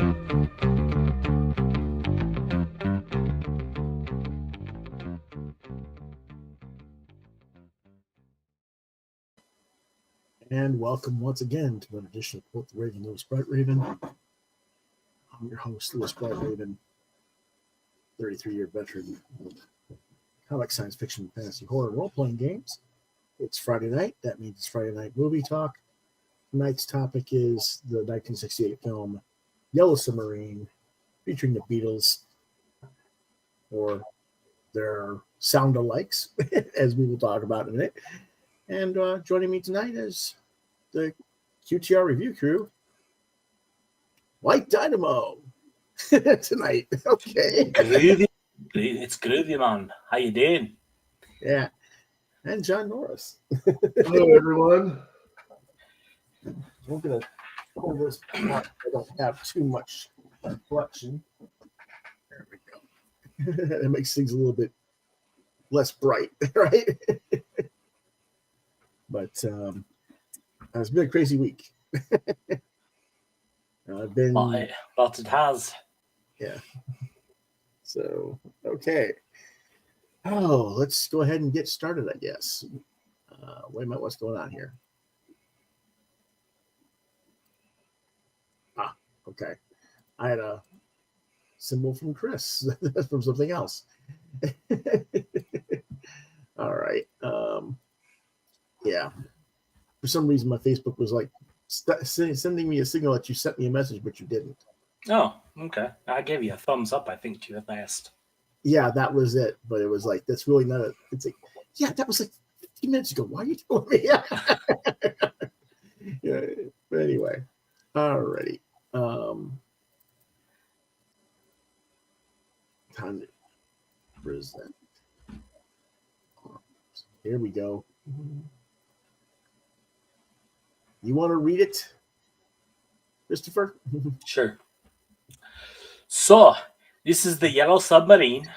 And welcome once again to an edition of Quoth the Raven, Lewis Bright Raven. I'm your host, Lewis Bright Raven, 33-year veteran of comic, science fiction, fantasy, horror, role-playing games. It's Friday night. That means it's Friday night movie talk. Tonight's topic is the 1968 film Yellow Submarine, featuring the Beatles, or their sound-alikes, as we will talk about in a minute. And joining me tonight is the QTR Review Crew, White Dynamo, tonight. Okay. Groovy. It's groovy, man. How you doing? Yeah. And John Norris. Hello, everyone. We're going to pull this out. I don't have too much reflection. There we go. It makes things a little bit less bright, right? But it's been a crazy week. I've been... But it has. Yeah. So, okay. Oh, let's go ahead and get started, I guess. Wait a minute, what's going on here? Ah, okay. I had a symbol from Chris from something else. All right. Yeah. For some reason, my Facebook was like sending me a signal that you sent me a message, but you didn't. Oh, okay. I gave you a thumbs up, I think, to you at last. Yeah, that was it. But it was like, that's really not a... It's like, yeah, that was like 15 minutes ago. Why are you telling me? Yeah. But anyway. Alrighty. Time to present. Here we go. You want to read it, Christopher? Sure. So, this is the Yellow Submarine,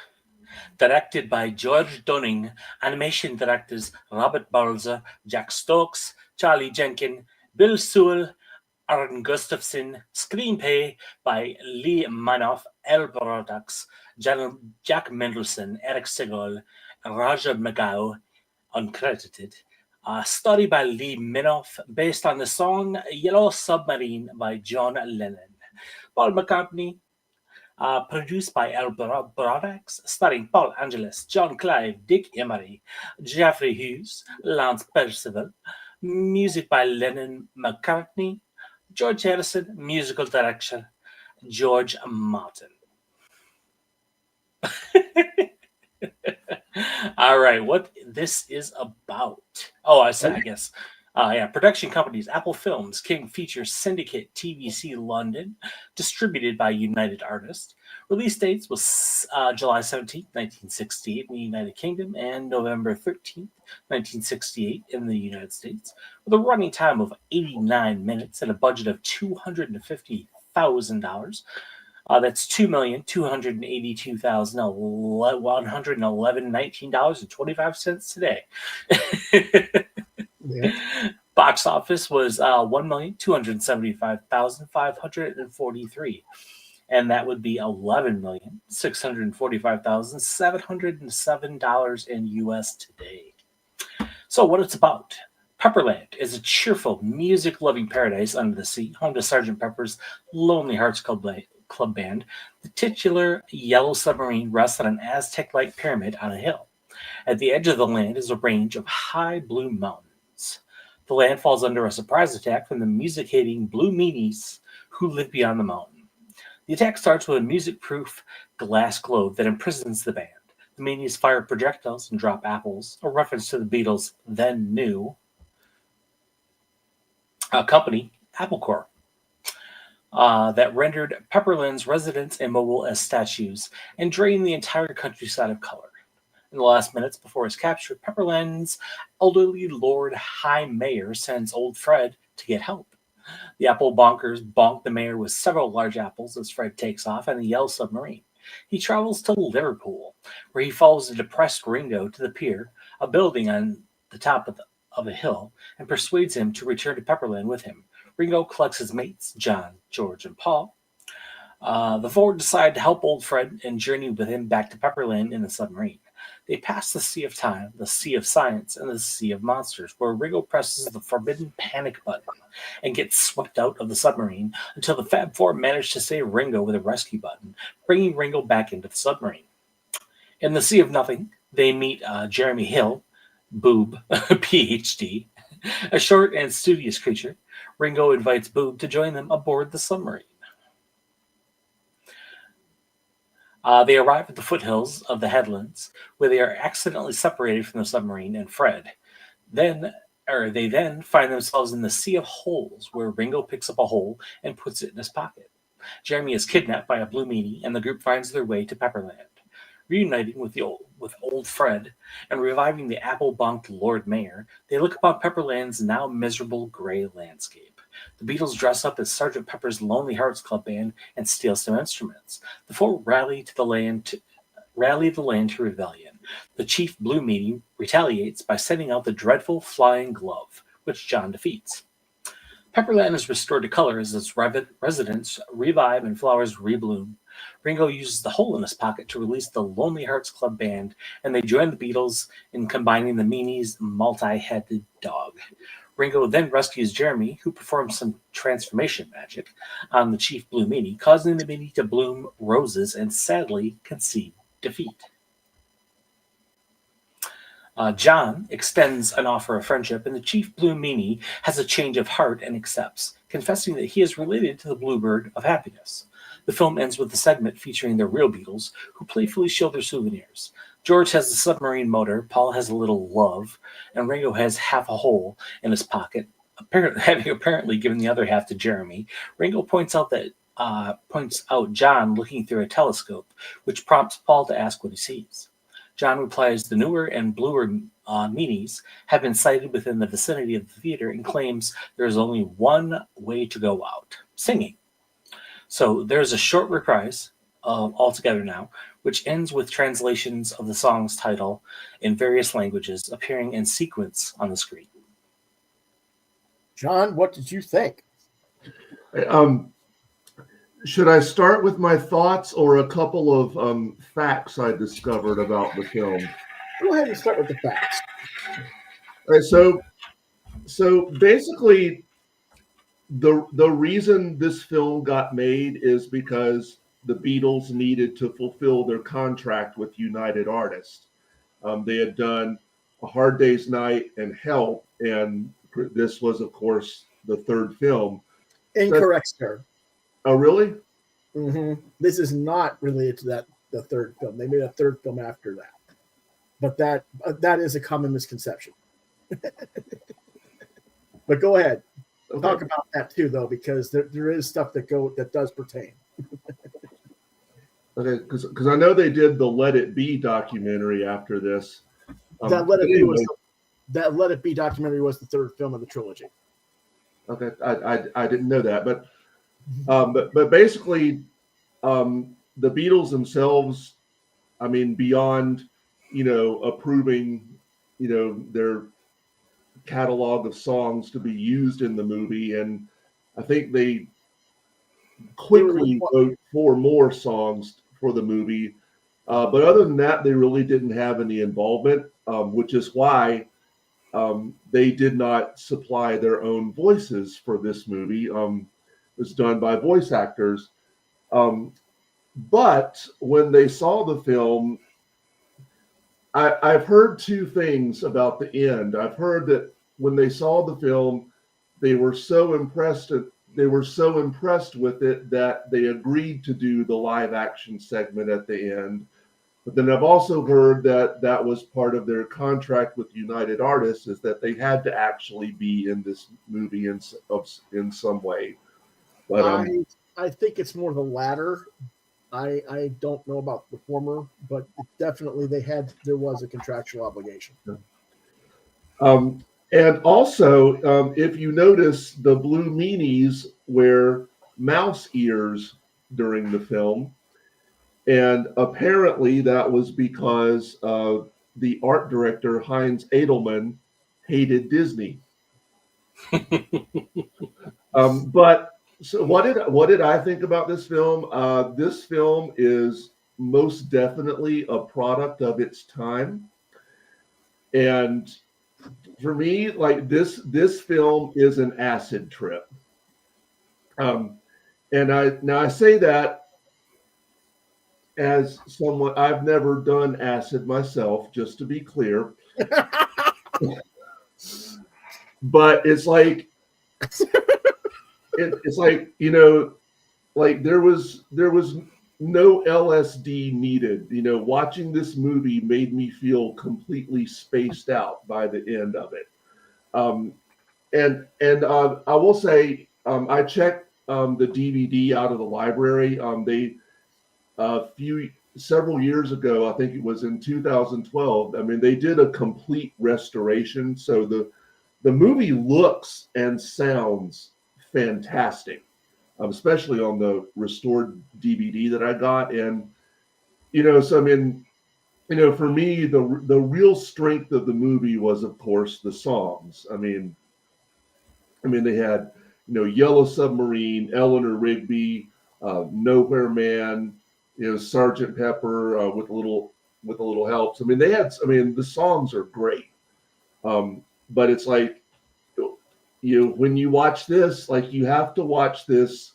directed by George Dunning, animation directors Robert Balzer, Jack Stokes, Charlie Jenkin, Bill Sewell, Aaron Gustafson, screenplay by Lee Manoff, L. Products, Jack Mendelson, Eric Segal, Roger McGow, uncredited. Story by Lee Minoff, based on the song Yellow Submarine by John Lennon. Paul McCartney, produced by L. Products, starring Paul Angelis, John Clive, Dick Emery, Jeffrey Hughes, Lance Percival. Music by Lennon McCartney. George Harrison, musical direction, George Martin. All right, what this is about. Oh, I guess. Production companies, Apple Films, King Features, Syndicate, TVC London, distributed by United Artists. Release dates was July 17th, 1968 in the United Kingdom and November 13th, 1968 in the United States, with a running time of 89 minutes and a budget of $250,000. That's $2,282,111.19.25 today. Yeah. Box office was $1,275,543, and that would be $11,645,707 in US today. So, what it's about. Pepperland is a cheerful, music-loving paradise under the sea, home to Sgt. Pepper's Lonely Hearts Club Band. The titular Yellow Submarine rests on an Aztec-like pyramid on a hill. At the edge of the land is a range of high blue mountains. The land falls under a surprise attack from the music-hating Blue Meanies who live beyond the mountain. The attack starts with a music-proof glass globe that imprisons the band. The Meanies fire projectiles and drop apples, a reference to the Beatles' then new company, Apple Corps. That rendered Pepperland's residents immobile as statues and drained the entire countryside of color. In the last minutes before his capture, Pepperland's elderly Lord High Mayor sends old Fred to get help. The apple bonkers bonk the mayor with several large apples as Fred takes off in the Yellow Submarine. He travels to Liverpool, where he follows a depressed Ringo to the pier, a building on the top of a hill, and persuades him to return to Pepperland with him. Ringo collects his mates, John, George, and Paul. The four decide to help old Fred and journey with him back to Pepperland in the submarine. They pass the Sea of Time, the Sea of Science, and the Sea of Monsters, where Ringo presses the forbidden panic button and gets swept out of the submarine until the Fab Four manage to save Ringo with a rescue button, bringing Ringo back into the submarine. In the Sea of Nothing, they meet Jeremy Hill, Boob, PhD, a short and studious creature. Ringo invites Boob to join them aboard the submarine. They arrive at the foothills of the headlands, where they are accidentally separated from the submarine and Fred. They then find themselves in the Sea of Holes, where Ringo picks up a hole and puts it in his pocket. Jeremy is kidnapped by a blue meanie, and the group finds their way to Pepperland. Reuniting with old Fred and reviving the apple-bonked Lord Mayor, they look upon Pepperland's now miserable gray landscape. The Beatles dress up as Sgt. Pepper's Lonely Hearts Club Band and steal some instruments. The four rally the land to rebellion. The chief Blue Meanie retaliates by sending out the dreadful Flying Glove, which John defeats. Pepperland is restored to color as its residents revive and flowers rebloom. Ringo uses the hole in his pocket to release the Lonely Hearts Club Band, and they join the Beatles in combining the Meanies' multi-headed dog. Ringo then rescues Jeremy, who performs some transformation magic on the Chief Blue Meanie, causing the Meanie to bloom roses and sadly concede defeat. John extends an offer of friendship, and the Chief Blue Meanie has a change of heart and accepts, confessing that he is related to the Bluebird of Happiness. The film ends with a segment featuring the real Beatles, who playfully show their souvenirs. George has the submarine motor, Paul has a little love, and Ringo has half a hole in his pocket, having apparently given the other half to Jeremy. Ringo points out John looking through a telescope, which prompts Paul to ask what he sees. John replies the newer and bluer meanies have been sighted within the vicinity of the theater and claims there is only one way to go out, singing. So there's a short reprise all together now, which ends with translations of the song's title in various languages appearing in sequence on the screen. John, what did you think? Should I start with my thoughts or a couple of facts I discovered about the film? Go ahead and start with the facts. All right, so basically, the reason this film got made is because the Beatles needed to fulfill their contract with United Artists. They had done A Hard Day's Night and Help, and this was, of course, the third film. Incorrect, sir. Oh, really? Mm-hmm. This is not related to the third film. They made a third film after that, but that is a common misconception. But go ahead, talk about that too, though, because there is stuff that does pertain. Okay, because I know they did the Let It Be documentary after this. That Let It Be documentary was the third film of the trilogy. Okay, I didn't know that, but basically, the Beatles themselves, I mean, beyond approving their catalog of songs to be used in the movie, and I think they quickly wrote 4 more songs for the movie. But other than that, they really didn't have any involvement, which is why they did not supply their own voices for this movie. It was done by voice actors. But when they saw the film, I've heard 2 things about the end. I've heard that when they saw the film, they were so impressed with it that they agreed to do the live action segment at the end. But then I've also heard that was part of their contract with United Artists, is that they had to actually be in this movie in some way. But I think it's more the latter. I don't know about the former, but definitely there was a contractual obligation. And also, if you notice, the Blue Meanies wear mouse ears during the film. And apparently that was because the art director, Heinz Edelman, hated Disney. But So what did I think about this film? This film is most definitely a product of its time, and for me, like this film is an acid trip. And I say that as someone, I've never done acid myself, just to be clear. But it's like it's like, you know, like there was no LSD needed. You know, watching this movie made me feel completely spaced out by the end of it. Um, and I will say, I checked the DVD out of the library. They several years ago, I think it was in 2012. I mean, they did a complete restoration, so the movie looks and sounds fantastic, especially on the restored DVD that I got. And you know, so I mean, you know, for me, the real strength of the movie was, of course, the songs. I mean, they had, you know, Yellow Submarine, Eleanor Rigby, Nowhere Man, you know, Sergeant Pepper, with a little help. So, I mean, they had. I mean, the songs are great, but it's like, you know, when you watch this, like you have to watch this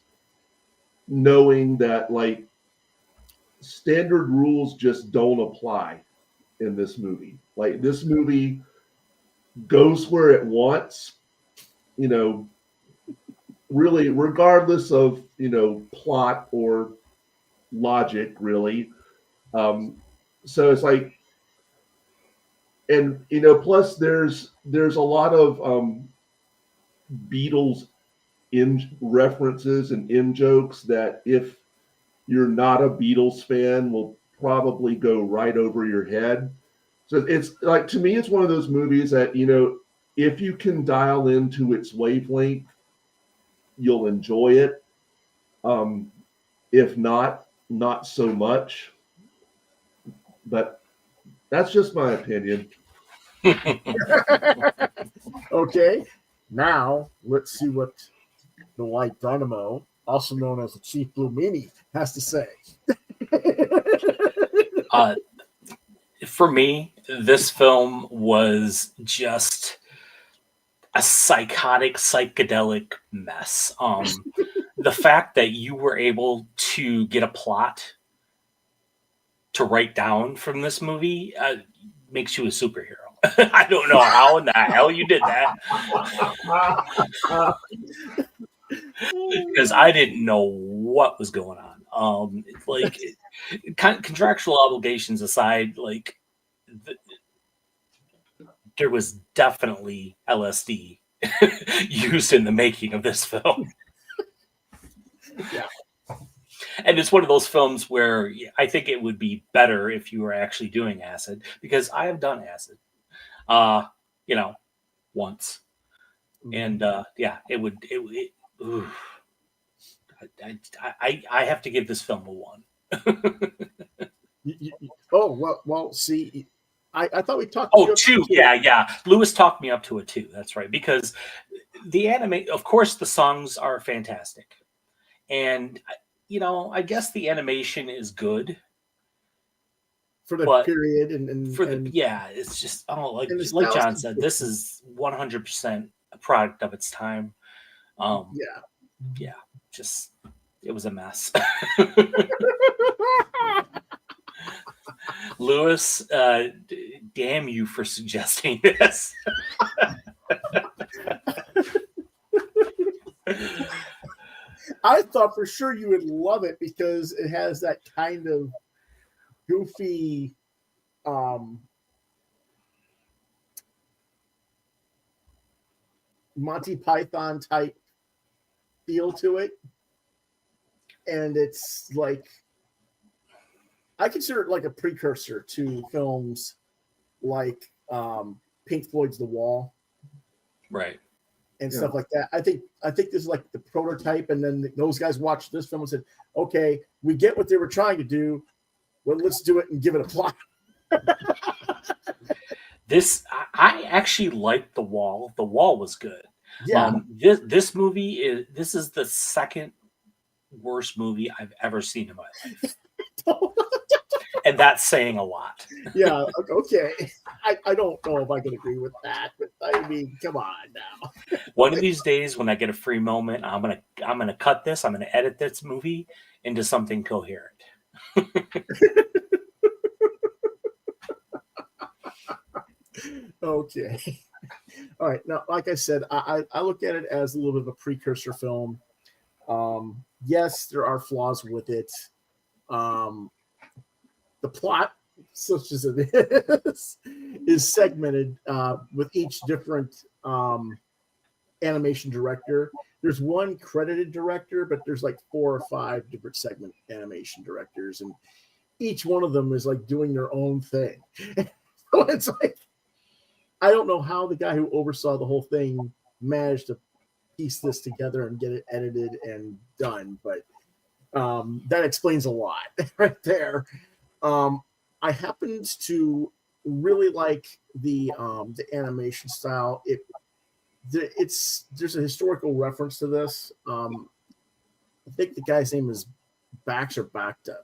knowing that like standard rules just don't apply in this movie. Like this movie goes where it wants, you know, really regardless of, you know, plot or logic really. So it's like, and you know, plus there's a lot of Beatles in references and in jokes that if you're not a Beatles fan will probably go right over your head. So it's like, to me, it's one of those movies that, you know, if you can dial into its wavelength, you'll enjoy it. If not, not so much. But that's just my opinion. Okay, now let's see what the White Dynamo, also known as the Chief Blue Meanie, has to say. For me, this film was just a psychotic, psychedelic mess. The fact that you were able to get a plot to write down from this movie makes you a superhero. I don't know how in the hell you did that, because I didn't know what was going on. Like contractual obligations aside, like there was definitely LSD used in the making of this film. Yeah. And it's one of those films where I think it would be better if you were actually doing acid, because I have done acid, you know, once. And yeah, ooh, I have to give this film a 1. Oh, well, see, I thought we talked. Oh, 2. Yeah. Lewis talked me up to a 2. That's right. Because the anime, of course, the songs are fantastic. And, you know, I guess the animation is good for the period yeah, it's just, like John said, this is 100% a product of its time. Yeah, just it was a mess. Lewis, damn you for suggesting this. I thought for sure you would love it because it has that kind of goofy Monty Python type feel to it. And it's like, I consider it like a precursor to films like Pink Floyd's The Wall. Right. And stuff like that. I think this is like the prototype, and then those guys watched this film and said, "Okay, we get what they were trying to do. Well, let's do it and give it a plot." I actually liked The Wall. The Wall was good, Yeah. This movie is the second worst movie I've ever seen in my life, and that's saying a lot. Yeah. Okay. I don't know if I can agree with that, but I mean, come on now. One of these days, when I get a free moment, I'm gonna cut this. I'm gonna edit this movie into something coherent. Okay. All right. Now, like I said, I look at it as a little bit of a precursor film. Yes, there are flaws with it. The plot, such as it is segmented with each different animation director. There's one credited director, but there's like 4 or 5 different segment animation directors, and each one of them is like doing their own thing. So it's like, I don't know how the guy who oversaw the whole thing managed to piece this together and get it edited and done, but that explains a lot right there. I happened to really like the animation style. There's a historical reference to this. I think the guy's name is Bax or Bacta,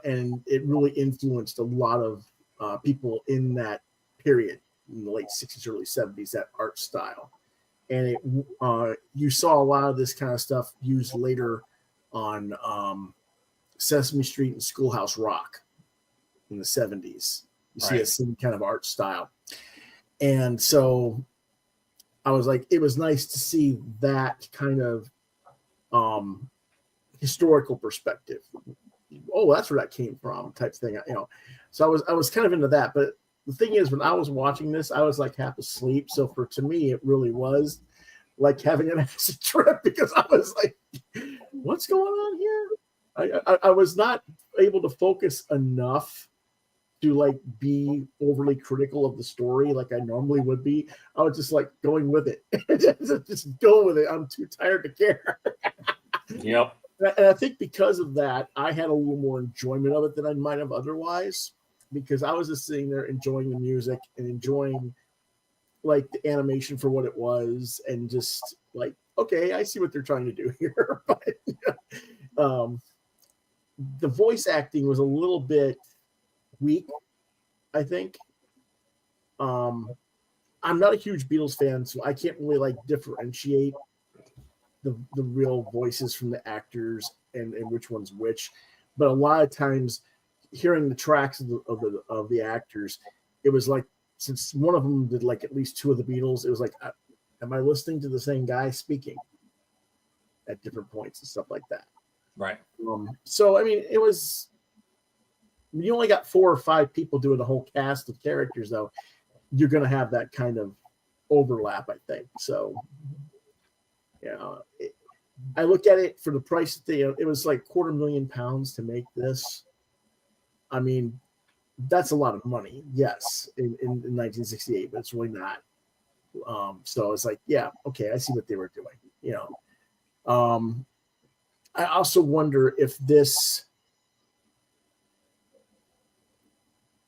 and it really influenced a lot of people in that period, in the late 60s, early 70s, that art style. And you saw a lot of this kind of stuff used later on Sesame Street and Schoolhouse Rock in the 70s. You see that same kind of art style. And so I was like, it was nice to see that kind of historical perspective. Oh, that's where that came from, type thing. So I was kind of into that. But the thing is, when I was watching this, I was like half asleep. So to me, it really was like having an acid trip, because I was like, what's going on here? I was not able to focus enough to like be overly critical of the story like I normally would be. I was just like going with it. Just go with it. I'm too tired to care. Yep. And I think because of that, I had a little more enjoyment of it than I might have otherwise, because I was just sitting there enjoying the music and enjoying like the animation for what it was, and just like, okay, I see what they're trying to do here. But the voice acting was a little bit weak, I think. I'm not a huge Beatles fan, so I can't really like differentiate the real voices from the actors and which one's which. But a lot of times, hearing the tracks of the actors, it was like, since one of them did like at least 2 of the Beatles, it was like, am I listening to the same guy speaking at different points and stuff like that? Right. So I mean, it was, you only got 4 or 5 people doing the whole cast of characters, though. You're going to have that kind of overlap, I think. So, I look at it for the price that it was like £250,000 to make this. I mean, that's a lot of money, yes, in 1968, but it's really not. So it's like, yeah, okay, I see what they were doing. I also wonder if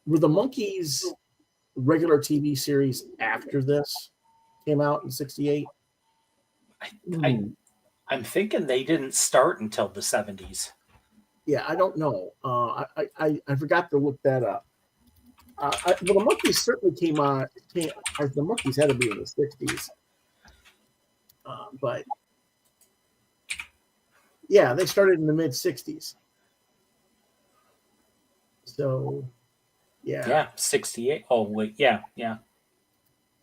were the Monkees regular TV series after this came out in 68? I'm thinking they didn't start until the 70s. Yeah, I don't know. I forgot to look that up. Well, the Monkees certainly came on. The Monkees had to be in the 60s. But yeah, they started in the mid 60s. So Yeah, 68. Oh wait, yeah.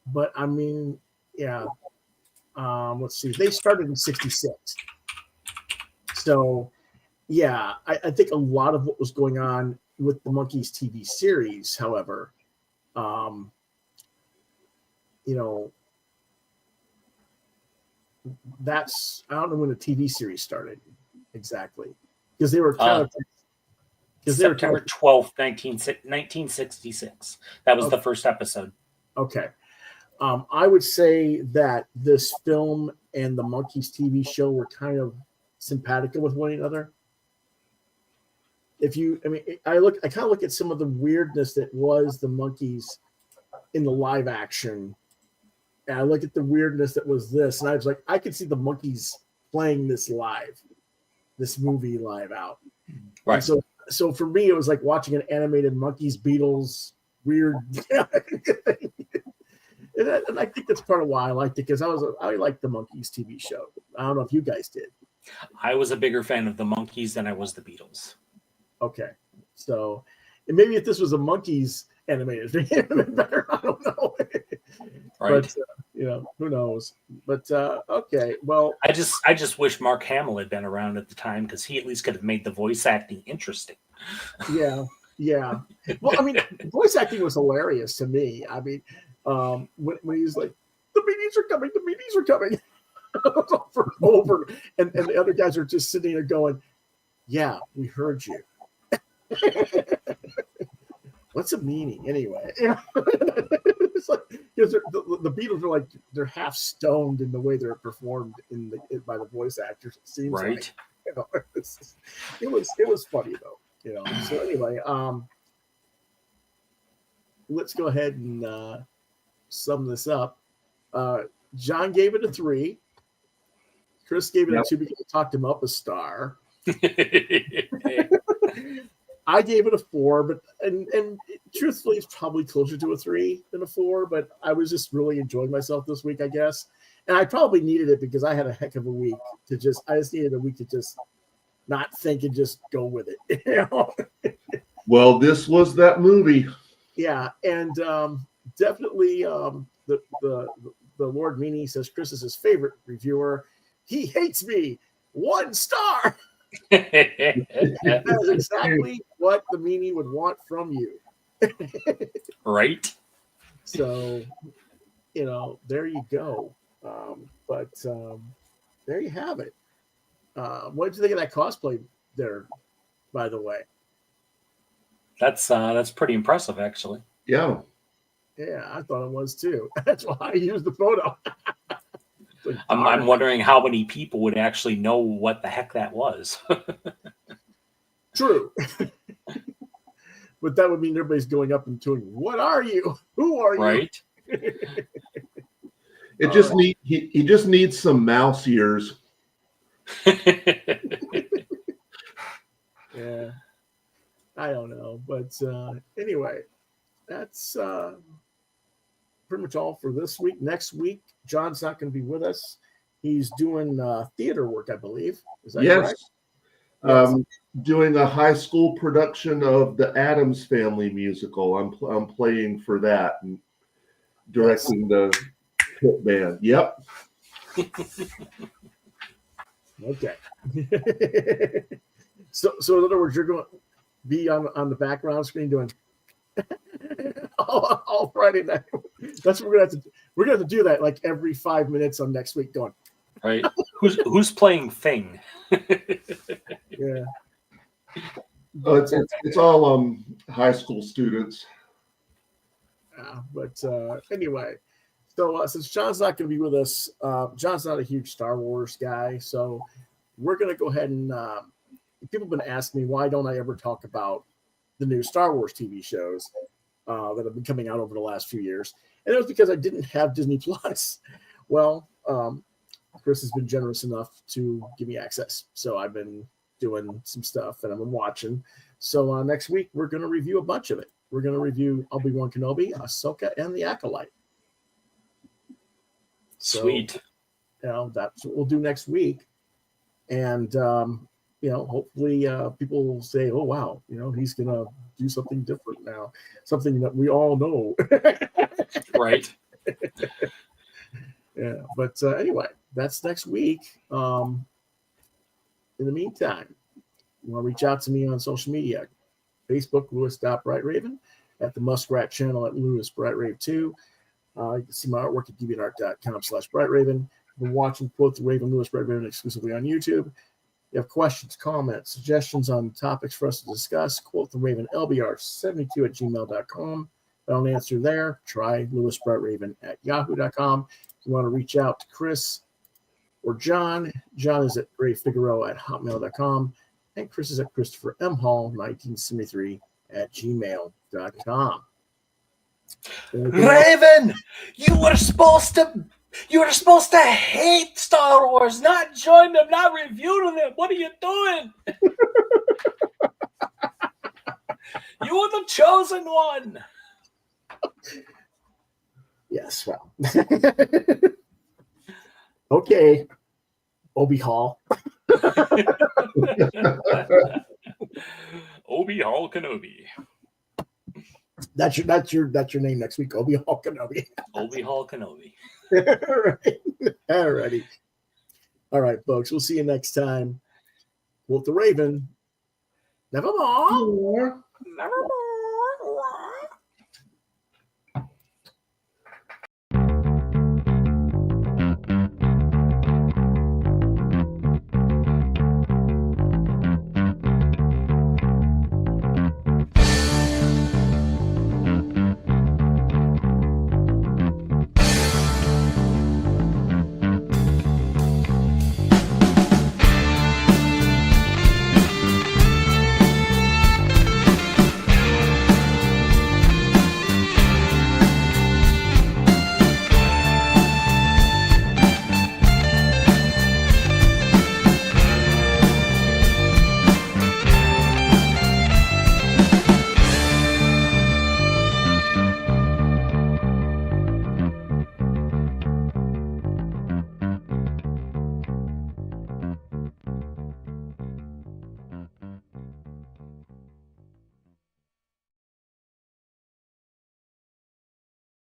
But I mean, yeah. Let's see. They started in 66. So yeah, I think a lot of what was going on with the Monkees TV series, however, that's, I don't know when the TV series started exactly, because they were kind of September 12th, 1966. That was the first episode. Okay. I would say that this film and the Monkees TV show were kind of simpatico with one another. I kind of look at some of the weirdness that was the Monkees in the live action And I look at the weirdness that was this, and I was like, I could see the monkeys playing this movie live out. Right. And so for me, it was like watching an animated Monkeys, Beatles, weird. And I think that's part of why I liked it, because I liked the Monkeys TV show. I don't know if you guys did. I was a bigger fan of the Monkeys than I was the Beatles. Okay, so and maybe if this was a Monkeys animated thing, it would have been better. I don't know. Right. But who knows? But okay, well, I just wish Mark Hamill had been around at the time, because he at least could have made the voice acting interesting. yeah. Well, I mean, voice acting was hilarious to me. I mean, when he's like, the meetings are coming, over and over, and the other guys are just sitting there going, yeah, we heard you. What's a meaning anyway? It's like, because the Beatles are like, they're half stoned in the way they're performed by the voice actors. It seems Right. like, it was funny though. So anyway, let's go ahead and sum this up. John gave it a 3. Chris gave it a 2 because I talked him up a star. I gave it a 4, but and truthfully, it's probably closer to a 3 than a 4. But I was just really enjoying myself this week, I guess, and I probably needed it because I had a heck of a week I just needed a week to just not think and just go with it. Well, this was that movie. Yeah, and definitely the Lord Meany says Chris is his favorite reviewer. He hates me. 1 star. That is exactly what the Meany would want from you. Right. So, there you go. But there you have it. What did you think of that cosplay there, by the way? That's pretty impressive, actually. Yeah. Yeah, I thought it was too. That's why I used the photo. I'm wondering how many people would actually know what the heck that was. True. But that would mean everybody's going up and doing, what are you? Who are you? Right. He just needs some mouse ears. Yeah. I don't know. But anyway, that's pretty much all for this week. Next week, John's not going to be with us. He's doing theater work, I believe. Is that correct? Yes. Doing a high school production of the Addams Family musical. I'm playing for that and directing the pit band. Yep. Okay. So in other words, you're going to be on the background screen doing all Friday night. That's what we're gonna have to. We're gonna have to do that like every 5 minutes on next week. Going right. Who's playing Thing? Yeah. It's all high school students. But anyway, so since John's not going to be with us, John's not a huge Star Wars guy, so we're going to go ahead and people have been asking me why don't I ever talk about the new Star Wars TV shows that have been coming out over the last few years, and it was because I didn't have Disney Plus. Well, Chris has been generous enough to give me access, so I've been doing some stuff and I've been watching. So next week we're going to review a bunch of it. We're going to review Obi-Wan Kenobi, Ahsoka, and the Acolyte. Sweet. So, that's what we'll do next week. And, hopefully people will say, oh, wow, he's going to do something different now. Something that we all know. Right. Yeah. But anyway, that's next week. In the meantime, you want to reach out to me on social media. Facebook, Lewis.BrightRaven, at the Muskrat channel at LewisBrightRave2. You can see my artwork at deviantart.com/BrightRaven. I've been watching Quoth the Raven, Lewis Bright Raven exclusively on YouTube. If you have questions, comments, suggestions on topics for us to discuss, Quoth the Raven LBR72@gmail.com. If I don't answer there, try Lewis Bright Raven at yahoo.com. If you want to reach out to Chris or John is at rayfigaro@hotmail.com. And Chris is at Christopher M. Hall 1973 at gmail.com. Raven, you were supposed to hate Star Wars, not join them, not review them. What are you doing? You were the chosen one. Yes, well. Okay. Obi Hall. Obi Hall Kenobi. That's your name next week. Obi Hall Kenobi. Obi Hall Kenobi. All righty. All right, folks. We'll see you next time. Quoth the Raven. Nevermore. Or Nevermore.